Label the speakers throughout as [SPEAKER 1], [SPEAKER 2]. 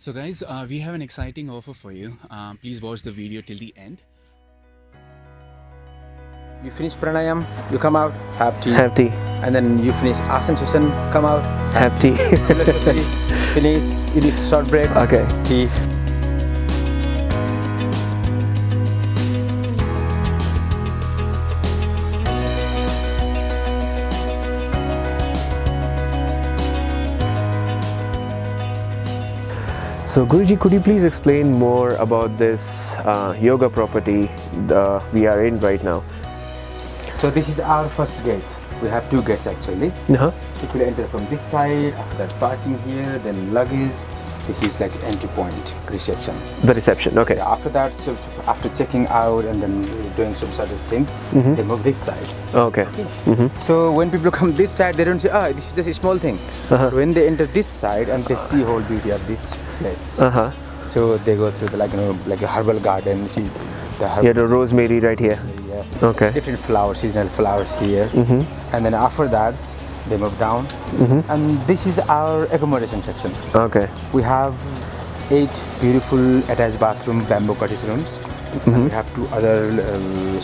[SPEAKER 1] So guys, we have an exciting offer for you. Please watch the video till the end.
[SPEAKER 2] You finish pranayam, you come out, have tea.
[SPEAKER 3] Have tea.
[SPEAKER 2] And then you finish asana session, come out,
[SPEAKER 3] Have tea.
[SPEAKER 2] philosophy, finish, eat shortbread,
[SPEAKER 3] Okay.
[SPEAKER 2] tea.
[SPEAKER 3] So Guruji, could you please explain more about this yoga property we are in right now?
[SPEAKER 2] So this is our first gate. We have two gates actually.
[SPEAKER 3] Uh-huh.
[SPEAKER 2] People enter from this side, after that parking here, then luggage. This is like entry point, reception.
[SPEAKER 3] The reception, okay.
[SPEAKER 2] Yeah, after that, so after checking out and then doing some sort of things, they move this side.
[SPEAKER 3] Okay.
[SPEAKER 2] So when people come this side, they don't say, "Ah, this is just a small thing." But when they enter this side and they see whole beauty of this place,
[SPEAKER 3] Uh-huh.
[SPEAKER 2] so they go to the, like a herbal garden, which is the herbal,
[SPEAKER 3] Yeah, the rosemary right here.
[SPEAKER 2] yeah,
[SPEAKER 3] Okay.
[SPEAKER 2] different flowers, seasonal flowers here, and then after that, they move down, and this is our accommodation section.
[SPEAKER 3] Okay.
[SPEAKER 2] We have 8 beautiful attached bathroom bamboo cottage rooms. And we have 2 other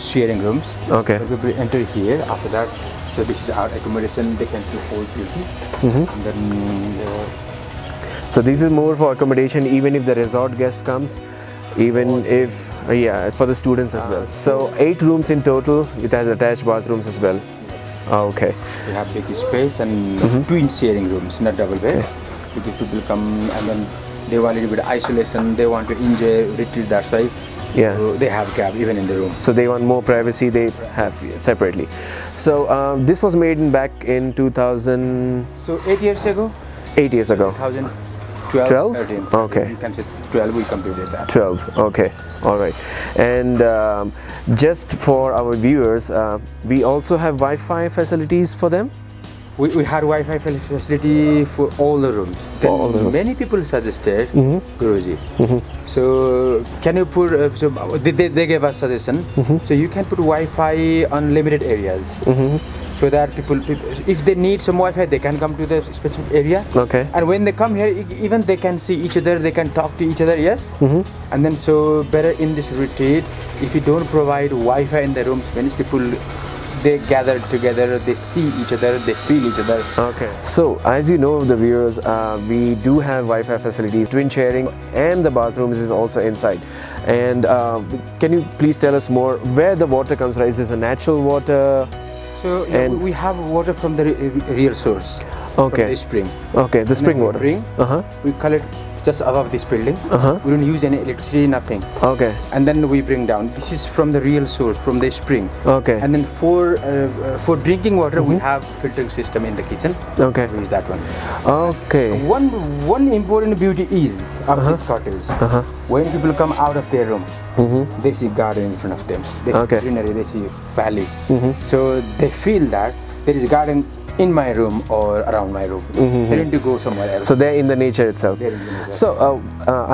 [SPEAKER 2] sharing rooms.
[SPEAKER 3] Okay.
[SPEAKER 2] When people enter here, after that, so this is our accommodation. They can see whole beauty. And then
[SPEAKER 3] So this is more for accommodation, even if the resort guest comes, even if, yeah, for the students as well. So 8 rooms in total, it has attached bathrooms as well.
[SPEAKER 2] yes,
[SPEAKER 3] Okay.
[SPEAKER 2] we have big space and twin sharing rooms, not double bed. Because people come and then they want a little bit of isolation. They want to enjoy retreat. That's why.
[SPEAKER 3] Yeah.
[SPEAKER 2] So they have cab even in the room.
[SPEAKER 3] So they want more privacy, they have separately. So this was made back in 2008
[SPEAKER 2] So 8 years ago,
[SPEAKER 3] years ago.
[SPEAKER 2] 2012,
[SPEAKER 3] 12?
[SPEAKER 2] 13.
[SPEAKER 3] Okay.
[SPEAKER 2] You can say 12. We completed that.
[SPEAKER 3] 12, okay, all right. And just for our viewers, we also have Wi-Fi facilities for them?
[SPEAKER 2] We had Wi-Fi facility for all the rooms.
[SPEAKER 3] For all the rooms.
[SPEAKER 2] Many people suggested, Guruji. So can you put? So they gave us suggestion. So you can put Wi-Fi on limited areas, so that people, if they need some Wi-Fi, they can come to the specific area.
[SPEAKER 3] Okay.
[SPEAKER 2] And when they come here, even they can see each other. They can talk to each other. Yes. And then so better in this retreat, if you don't provide Wi-Fi in the rooms, many people, they gather together, they see each other, they feel each other.
[SPEAKER 3] Okay. So, as you know, the viewers, we do have Wi-Fi facilities, twin sharing, and the bathrooms is also inside. And can you please tell us more where the water comes from? Is this a natural water?
[SPEAKER 2] So
[SPEAKER 3] And-
[SPEAKER 2] we have water from the real source.
[SPEAKER 3] Okay.
[SPEAKER 2] From the spring.
[SPEAKER 3] Okay, the spring
[SPEAKER 2] We
[SPEAKER 3] water.
[SPEAKER 2] bring,
[SPEAKER 3] Uh-huh.
[SPEAKER 2] we collect just above this building. We don't use any electricity, nothing.
[SPEAKER 3] Okay.
[SPEAKER 2] And then we bring down. This is from the real source, from the spring.
[SPEAKER 3] Okay.
[SPEAKER 2] And then for drinking water, we have filtering system in the kitchen.
[SPEAKER 3] Okay.
[SPEAKER 2] We use that one.
[SPEAKER 3] Okay.
[SPEAKER 2] One important beauty is of these cottages. When people come out of their room, they see garden in front of them. They see
[SPEAKER 3] Okay.
[SPEAKER 2] greenery, they see valley. So they feel that there is a garden in my room or around my room. They need to go somewhere else.
[SPEAKER 3] So they're in the nature itself.
[SPEAKER 2] They're in the nature.
[SPEAKER 3] So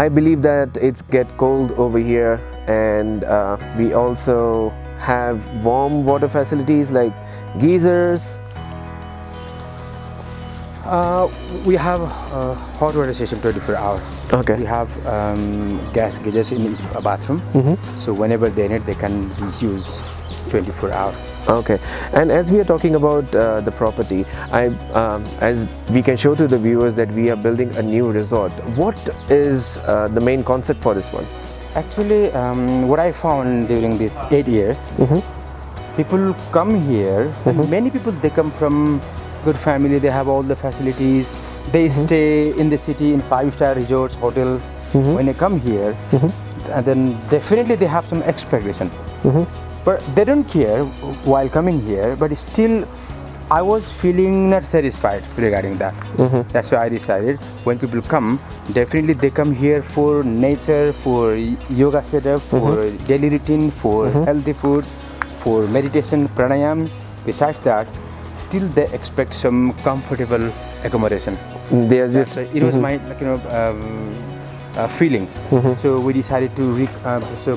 [SPEAKER 3] I believe that it's get cold over here, and we also have warm water facilities like geysers.
[SPEAKER 2] We have hot water system 24 hours.
[SPEAKER 3] Okay.
[SPEAKER 2] We have gas geysers in each bathroom. So whenever they need, they can use 24 hours.
[SPEAKER 3] Okay, and as we are talking about the property, as we can show to the viewers that we are building a new resort. What is the main concept for this one?
[SPEAKER 2] Actually, what I found during these 8 years, people come here, and many people, they come from good family, they have all the facilities, they stay in the city in 5-star resorts, hotels. When they come here, and then definitely they have some expectation. But they don't care while coming here, but still I was feeling not satisfied regarding that. That's why I decided when people come, definitely they come here for nature, for yoga setup, for daily routine, for healthy food, for meditation, pranayams. Besides that, still they expect some comfortable accommodation.
[SPEAKER 3] There's this.
[SPEAKER 2] It was my feeling. So we decided to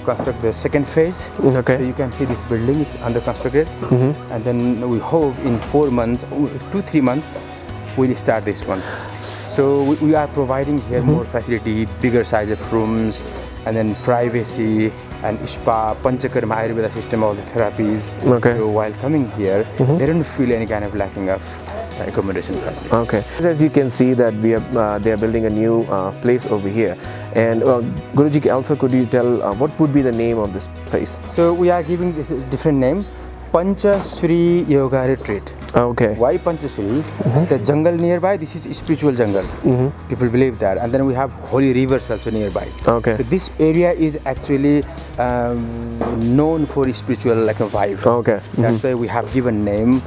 [SPEAKER 2] construct the second phase. So
[SPEAKER 3] Okay.
[SPEAKER 2] you can see this building is under constructed, and then we hope in 4 months, 2-3 months, we'll start this one. So we are providing here more facility, bigger size of rooms, and then privacy and spa, Panchakarma Ayurveda system, all the therapies.
[SPEAKER 3] Okay.
[SPEAKER 2] So while coming here, they don't feel any kind of lacking of accommodation facilities.
[SPEAKER 3] Okay. As you can see that they are building a new place over here. And Guruji, also could you tell what would be the name of this place?
[SPEAKER 2] So we are giving this a different name, Panchasri Yoga Retreat.
[SPEAKER 3] Okay.
[SPEAKER 2] Why Panchasri? The jungle nearby, this is spiritual jungle. People believe that. And then we have holy rivers also nearby.
[SPEAKER 3] Okay.
[SPEAKER 2] So this area is actually known for spiritual like a vibe.
[SPEAKER 3] Okay.
[SPEAKER 2] That's why we have given name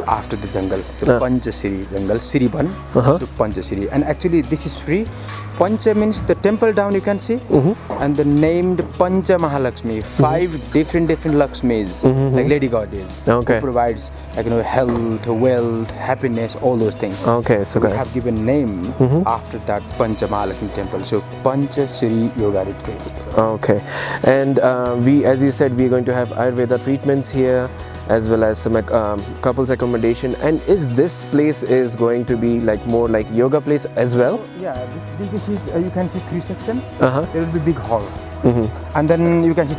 [SPEAKER 2] after the jungle, the Panchasri jungle, Siriban, so Panchasri. And actually this is free. Pancha means the temple down you can see, and the named Pancha Mahalakshmi, 5 different Lakshmis, like lady goddess,
[SPEAKER 3] Okay.
[SPEAKER 2] who provides like health, wealth, happiness, all those things.
[SPEAKER 3] Okay, so
[SPEAKER 2] we
[SPEAKER 3] good.
[SPEAKER 2] have given name after that Pancha Mahalakshmi temple. So Panchasri Yoga Retreat.
[SPEAKER 3] Okay. And we, as you said, we're going to have Ayurveda treatments here, as well as some couples accommodation. And is this place is going to be like more like yoga place as well?
[SPEAKER 2] Yeah, this is you can see 3 sections.
[SPEAKER 3] Uh-huh.
[SPEAKER 2] There will be big hall, and then you can see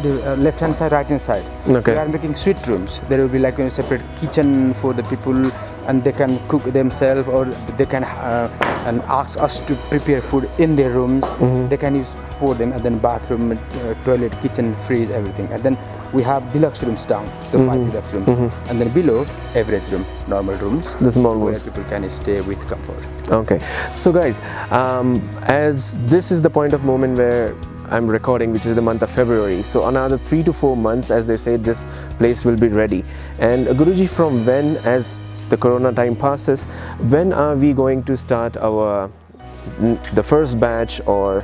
[SPEAKER 2] the left hand side, right hand side.
[SPEAKER 3] Okay.
[SPEAKER 2] We are making suite rooms. There will be like a separate kitchen for the people, and they can cook themselves, or they can and ask us to prepare food in their rooms. They can use for them, and then bathroom, toilet, kitchen, fridge, everything. And then we have deluxe rooms down, the 5 deluxe rooms, and then below average room, normal rooms,
[SPEAKER 3] The small
[SPEAKER 2] where
[SPEAKER 3] ones.
[SPEAKER 2] people can stay with comfort.
[SPEAKER 3] Okay. So guys, as this is the point of moment where I'm recording, which is the month of February. So another 3 to 4 months, as they say, this place will be ready. And Guruji, from when, as the Corona time passes, when are we going to start our the first batch, or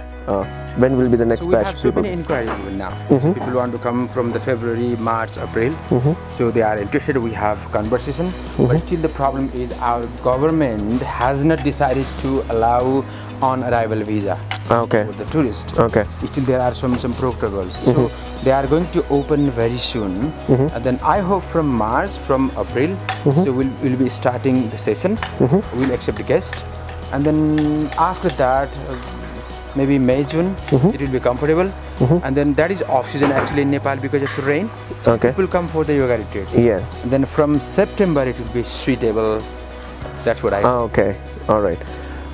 [SPEAKER 3] when will be the next
[SPEAKER 2] So we
[SPEAKER 3] batch?
[SPEAKER 2] have so many inquiries even now. So people want to come from the February, March, April. So they are interested. We have conversation. But still the problem is our government has not decided to allow on arrival visa
[SPEAKER 3] Okay.
[SPEAKER 2] for the tourist.
[SPEAKER 3] Okay.
[SPEAKER 2] Still there are some protocols. So they are going to open very soon. And then I hope from March, from April, so we'll be starting the sessions. We'll accept guests. And then after that, maybe May, June, it will be comfortable. And then that is off season actually in Nepal because of the rain. So
[SPEAKER 3] Okay.
[SPEAKER 2] people come for the yoga retreat.
[SPEAKER 3] Yeah.
[SPEAKER 2] And then from September it will be suitable. That's what I
[SPEAKER 3] Okay. All right.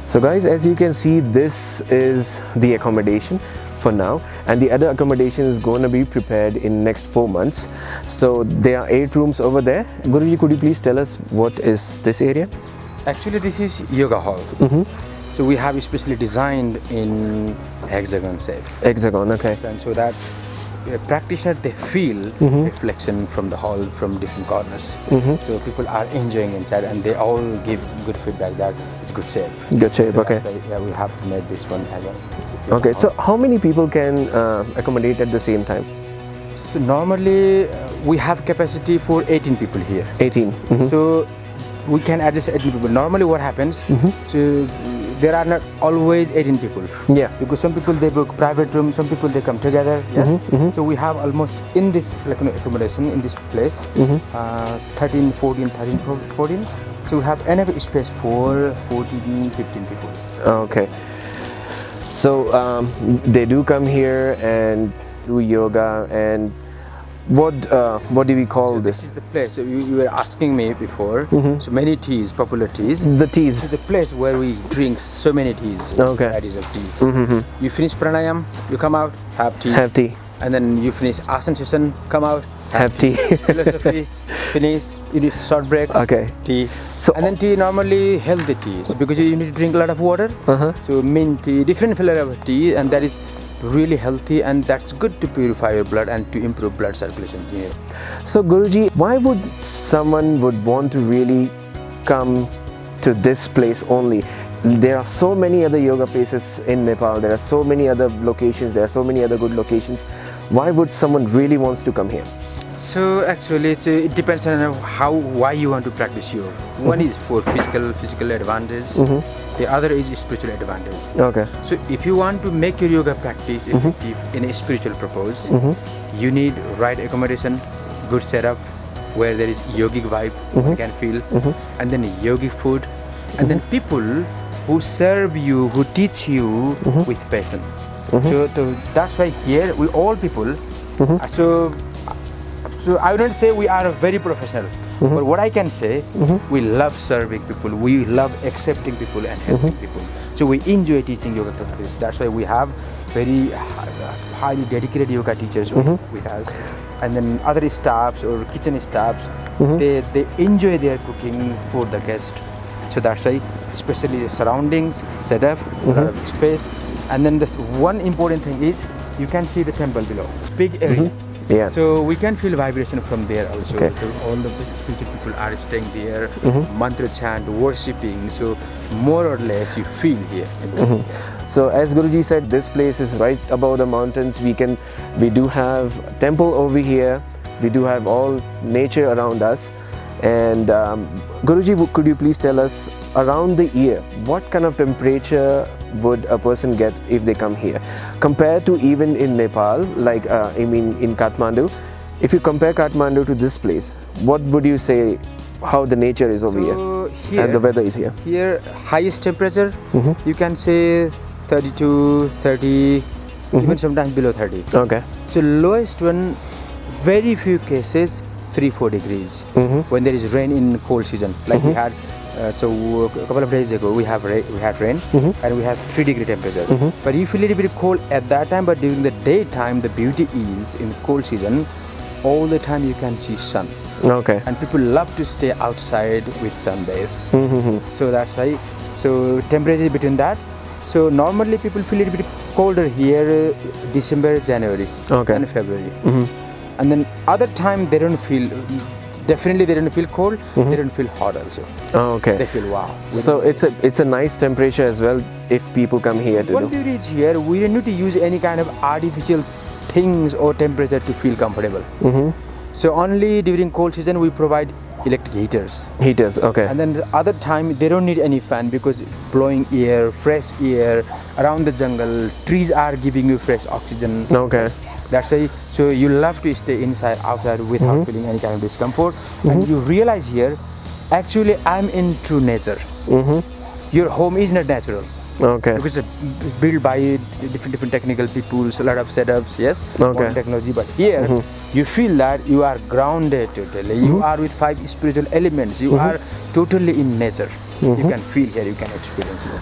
[SPEAKER 3] So guys, as you can see, this is the accommodation for now, and the other accommodation is going to be prepared in next 4 months. So there are 8 rooms over there. Guruji, could you please tell us what is this area?
[SPEAKER 2] Actually, this is yoga hall. So we have especially designed in hexagon shape.
[SPEAKER 3] Hexagon. Okay.
[SPEAKER 2] And so that practitioner they feel reflection from the hall from different corners. So people are enjoying inside, and they all give good feedback that it's good shape.
[SPEAKER 3] Good shape. Okay.
[SPEAKER 2] So, yeah, we have made this one as well.
[SPEAKER 3] Okay. So how many people can accommodate at the same time?
[SPEAKER 2] So normally we have capacity for 18 people here.
[SPEAKER 3] 18.
[SPEAKER 2] So we can adjust 18 people. Normally what happens, so there are not always 18 people.
[SPEAKER 3] Yeah.
[SPEAKER 2] Because some people they book private room, some people they come together. Yes. So we have almost in this accommodation in this place, 13, 14. So we have enough space for 14, 15 people.
[SPEAKER 3] Okay. So they do come here and do yoga, and what do we call
[SPEAKER 2] So
[SPEAKER 3] this?
[SPEAKER 2] this is the place. So you were asking me before. So many teas, popular teas.
[SPEAKER 3] The
[SPEAKER 2] This
[SPEAKER 3] teas.
[SPEAKER 2] is the place where we drink so many teas.
[SPEAKER 3] Okay.
[SPEAKER 2] Varieties of teas. You finish pranayam, you come out, have tea.
[SPEAKER 3] Have tea.
[SPEAKER 2] And then you finish asana session, come out,
[SPEAKER 3] Have tea.
[SPEAKER 2] philosophy, finish, you need short break,
[SPEAKER 3] Okay.
[SPEAKER 2] tea.
[SPEAKER 3] So-
[SPEAKER 2] And then tea normally healthy tea. So because you need to drink a lot of water. So mint tea, different flavor of tea, and that is really healthy, and that's good to purify your blood and to improve blood circulation here.
[SPEAKER 3] So Guruji, why would someone would want to really come to this place only? There are so many other yoga places in Nepal. There are so many other locations. There are so many other good locations. Why would someone really wants to come here?
[SPEAKER 2] So actually, it depends on why you want to practice yoga. One is for physical advantage. The other is spiritual advantage.
[SPEAKER 3] Okay.
[SPEAKER 2] So if you want to make your yoga practice effective in a spiritual purpose, you need right accommodation, good setup, where there is yogic vibe you can feel, and then yogic food, and then people who serve you, who teach you with passion. So that's why here we all people. So I wouldn't say we are very professional, but what I can say, we love serving people, we love accepting people and helping people. So we enjoy teaching yoga practice. That's why we have very highly dedicated yoga teachers we have, and then other staffs or kitchen staffs, they enjoy their cooking for the guest. So that's why, especially the surroundings, setup, space, and then this one important thing is you can see the temple below, big area.
[SPEAKER 3] Yeah.
[SPEAKER 2] So we can feel vibration from there also.
[SPEAKER 3] Okay.
[SPEAKER 2] So all of the people are staying there, mantra chant, worshipping. So more or less you feel here.
[SPEAKER 3] So as Guruji said, this place is right above the mountains. We do have temple over here. We do have all nature around us. And Guruji, could you please tell us, around the year, what kind of temperature would a person get if they come here? Compared to even in Nepal, like in Kathmandu, if you compare Kathmandu to this place, what would you say how the nature is over here and the weather is here?
[SPEAKER 2] Here, highest temperature, you can say 32, 30, even sometimes below 30.
[SPEAKER 3] Okay.
[SPEAKER 2] So lowest one, very few cases, 3-4 degrees when there is rain in cold season, like we had. So a couple of days ago we had rain and we had 3-degree temperature. But you feel a little bit cold at that time, but during the daytime the beauty is in cold season, all the time you can see sun.
[SPEAKER 3] Okay.
[SPEAKER 2] And people love to stay outside with sunbathe. So that's why. So temperature is between that. So normally people feel a little bit colder here December, January and February. And then other time they don't feel, definitely they don't feel cold, they don't feel hot also.
[SPEAKER 3] Okay.
[SPEAKER 2] They feel wow.
[SPEAKER 3] So it's a nice temperature as well if people come here to
[SPEAKER 2] One
[SPEAKER 3] do.
[SPEAKER 2] beauty is here, we don't need to use any kind of artificial things or temperature to feel comfortable. So only during cold season we provide electric heaters.
[SPEAKER 3] Heaters, okay.
[SPEAKER 2] And then the other time they don't need any fan because blowing air, fresh air around the jungle, trees are giving you fresh oxygen.
[SPEAKER 3] Okay.
[SPEAKER 2] That's why, so you love to stay inside, outside without feeling any kind of discomfort. And you realize here, actually I'm in true nature. Your home is not natural.
[SPEAKER 3] Okay.
[SPEAKER 2] Because it's built by different technical people, a lot of setups, yes, modern technology. But here, you feel that you are grounded totally. You are with 5 spiritual elements. You are totally in nature. You can feel here, you can experience here.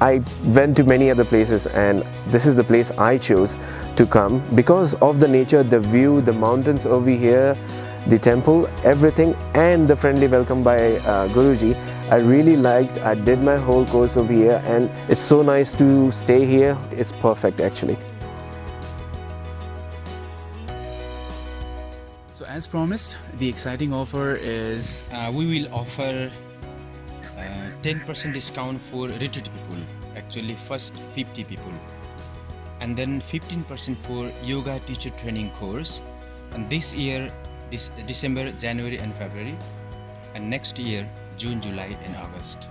[SPEAKER 3] I went to many other places and this is the place I chose to come because of the nature, the view, the mountains over here, the temple, everything, and the friendly welcome by Guruji. I really liked. I did my whole course over here and it's so nice to stay here. It's perfect actually.
[SPEAKER 1] So as promised, the exciting offer is
[SPEAKER 4] we will offer 10% discount for retreat people, actually first 50 people, and then 15% for yoga teacher training course, and this year December, January and February, and next year June, July and August.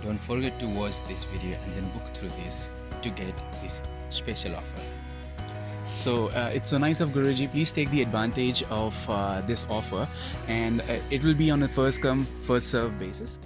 [SPEAKER 4] Don't forget to watch this video and then book through this to get this special offer.
[SPEAKER 1] So it's so nice of Guruji. Please take the advantage of this offer, and it will be on a first come first serve basis.